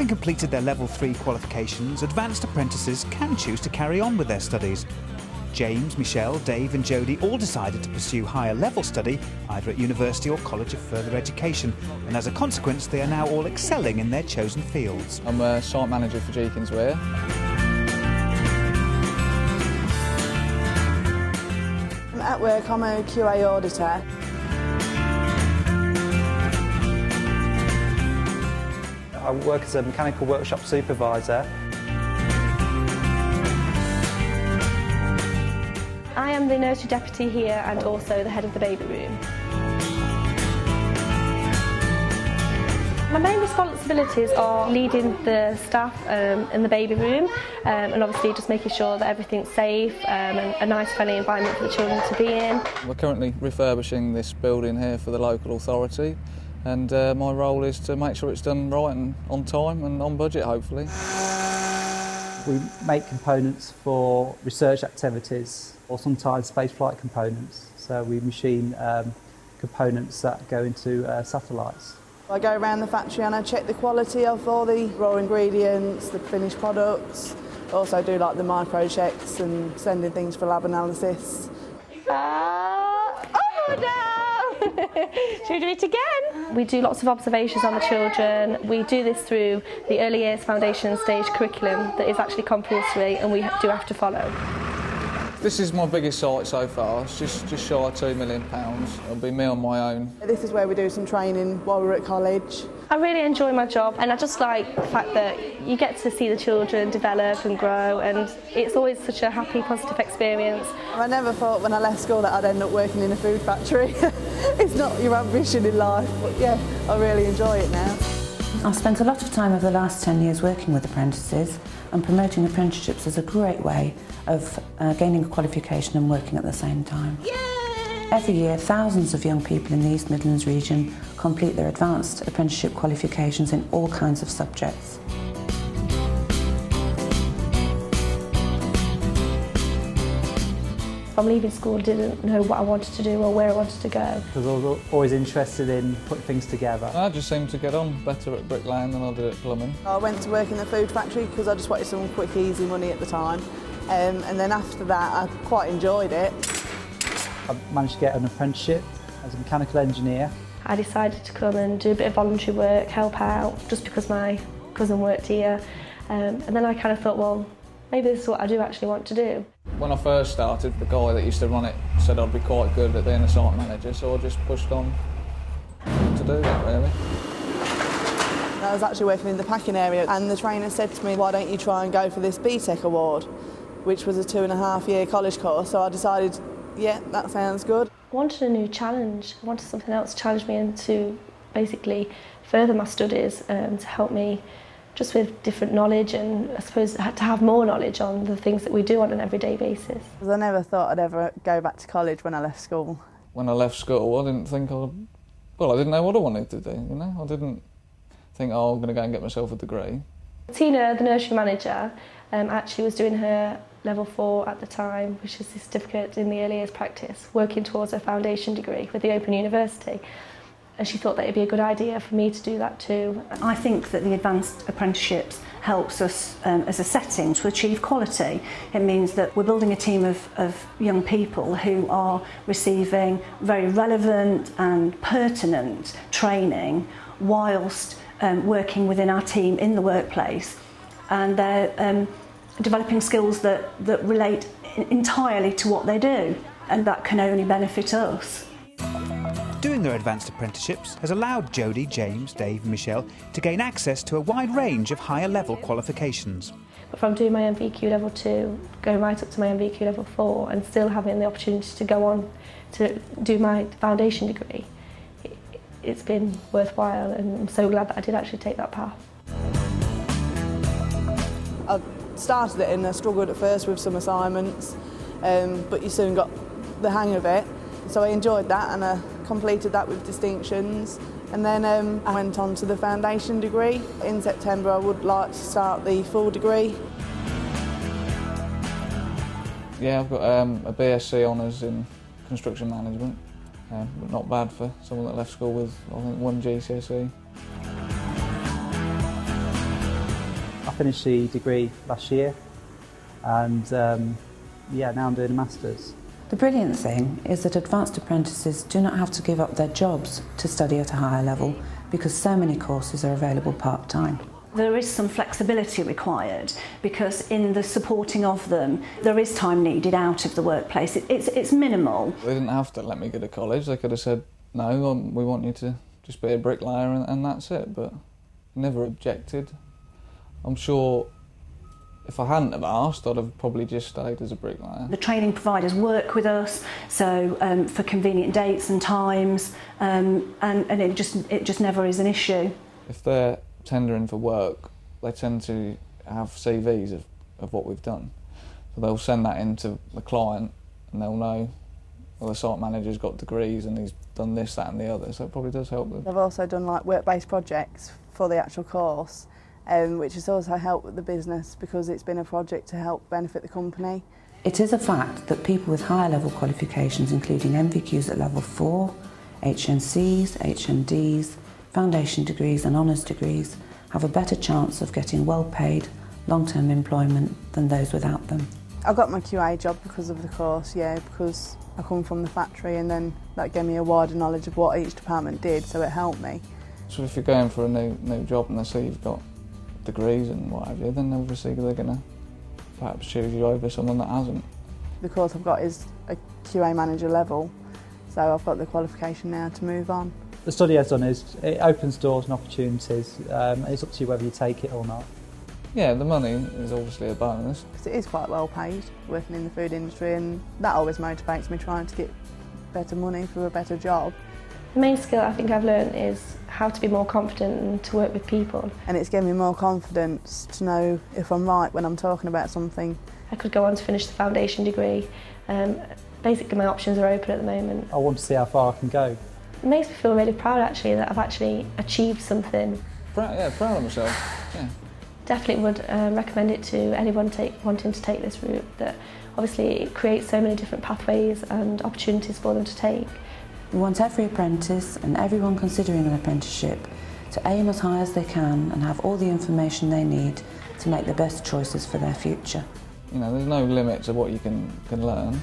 Having completed their Level 3 qualifications, advanced apprentices can choose to carry on with their studies. James, Michelle, Dave and Jodie all decided to pursue higher level study, either at university or college of further education, and as a consequence they are now all excelling in their chosen fields. I'm a site manager for Jeekins Weir. At work I'm a QA auditor. I work as a mechanical workshop supervisor. I am the nursery deputy here and also the head of the baby room. My main responsibilities are leading the staff in the baby room and obviously just making sure that everything's safe and a nice friendly environment for the children to be in. We're currently refurbishing this building here for the local authority, and my role is to make sure it's done right and on time and on budget, hopefully. We make components for research activities or sometimes spaceflight components. So we machine components that go into satellites. I go around the factory and I check the quality of all the raw ingredients, the finished products. I also do like the micro checks and sending things for lab analysis. Oh no! Should we do it again? We do lots of observations on the children. We do this through the early years foundation stage curriculum that is actually compulsory and we do have to follow. This is my biggest site so far. It's just shy of £2 million. It'll be me on my own. This is where we do some training while we're at college. I really enjoy my job and I just like the fact that you get to see the children develop and grow, and it's always such a happy, positive experience. I never thought when I left school that I'd end up working in a food factory. It's not your ambition in life, but yeah, I really enjoy it now. I've spent a lot of time over the last 10 years working with apprentices, and promoting apprenticeships is a great way of gaining a qualification and working at the same time. Yay! Every year, thousands of young people in the East Midlands region complete their advanced apprenticeship qualifications in all kinds of subjects. From leaving school, didn't know what I wanted to do or where I wanted to go. Because I was always interested in putting things together. I just seemed to get on better at bricklaying than I did at plumbing. I went to work in the food factory because I just wanted some quick, easy money at the time. And then after that, I quite enjoyed it. I managed to get an apprenticeship as a mechanical engineer. I decided to come and do a bit of voluntary work, help out, just because my cousin worked here. And then I kind of thought, well, maybe this is what I do actually want to do. When I first started, the guy that used to run it said I'd be quite good at being a site manager, so I just pushed on to do that, really. I was actually working in the packing area and the trainer said to me, why don't you try and go for this BTEC award, which was a 2.5-year college course, so I decided, yeah, that sounds good. I wanted a new challenge. I wanted something else to challenge me and to basically further my studies to help me just with different knowledge and I suppose to have more knowledge on the things that we do on an everyday basis. I never thought I'd ever go back to college when I left school. When I left school, I didn't think I didn't know what I wanted to do, you know? I didn't think, oh, I'm going to go and get myself a degree. Tina, the nursery manager, actually was doing her Level 4 at the time, which is the certificate in the early years practice, working towards her foundation degree with the Open University. And she thought that it'd be a good idea for me to do that too. I think that the advanced apprenticeships helps us as a setting to achieve quality. It means that we're building a team of young people who are receiving very relevant and pertinent training whilst working within our team in the workplace, and they're developing skills that relate entirely to what they do, and that can only benefit us. Doing their advanced apprenticeships has allowed Jodie, James, Dave and Michelle to gain access to a wide range of higher level qualifications. But from doing my MVQ Level 2, going right up to my MVQ Level 4 and still having the opportunity to go on to do my foundation degree, it's been worthwhile and I'm so glad that I did actually take that path. I started it and I struggled at first with some assignments, but you soon got the hang of it. So I enjoyed that and I completed that with distinctions. And then I went on to the foundation degree. In September I would like to start the full degree. Yeah, I've got a BSc honours in construction management, but not bad for someone that left school with, I think, 1 GCSE. finished the degree last year, and now I'm doing a master's. The brilliant thing is that advanced apprentices do not have to give up their jobs to study at a higher level because so many courses are available part-time. There is some flexibility required because in the supporting of them there is time needed out of the workplace. It's minimal. They didn't have to let me go to college. They could have said, no, we want you to just be a bricklayer and that's it, but never objected. I'm sure if I hadn't have asked, I'd have probably just stayed as a bricklayer. The training providers work with us, so for convenient dates and times, and it just never is an issue. If they're tendering for work, they tend to have CVs of what we've done. So they'll send that in to the client and they'll know, well, the site manager's got degrees and he's done this, that and the other, so it probably does help them. I've also done like work-based projects for the actual course, which has also helped with the business because it's been a project to help benefit the company. It is a fact that people with higher level qualifications, including MVQs at level 4, HNCs, HNDs, foundation degrees and honours degrees, have a better chance of getting well-paid, long-term employment than those without them. I got my QA job because of the course, because I come from the factory, and then that gave me a wider knowledge of what each department did, so it helped me. So if you're going for a new job and they see you've got degrees and what have you, then obviously they're going to perhaps choose you over someone that hasn't. The course I've got is a QA manager level, so I've got the qualification now to move on. The study I've done is, it opens doors and opportunities. It's up to you whether you take it or not. Yeah, the money is obviously a bonus. Because it is quite well paid, working in the food industry, and that always motivates me, trying to get better money for a better job. The main skill I think I've learned is how to be more confident and to work with people. And it's given me more confidence to know if I'm right when I'm talking about something. I could go on to finish the foundation degree. Basically my options are open at the moment. I want to see how far I can go. It makes me feel really proud actually that I've actually achieved something. Proud of myself, yeah. Definitely would recommend it to anyone wanting to take this route, that obviously it creates so many different pathways and opportunities for them to take. We want every apprentice and everyone considering an apprenticeship to aim as high as they can and have all the information they need to make the best choices for their future. You know, there's no limit to what you can learn.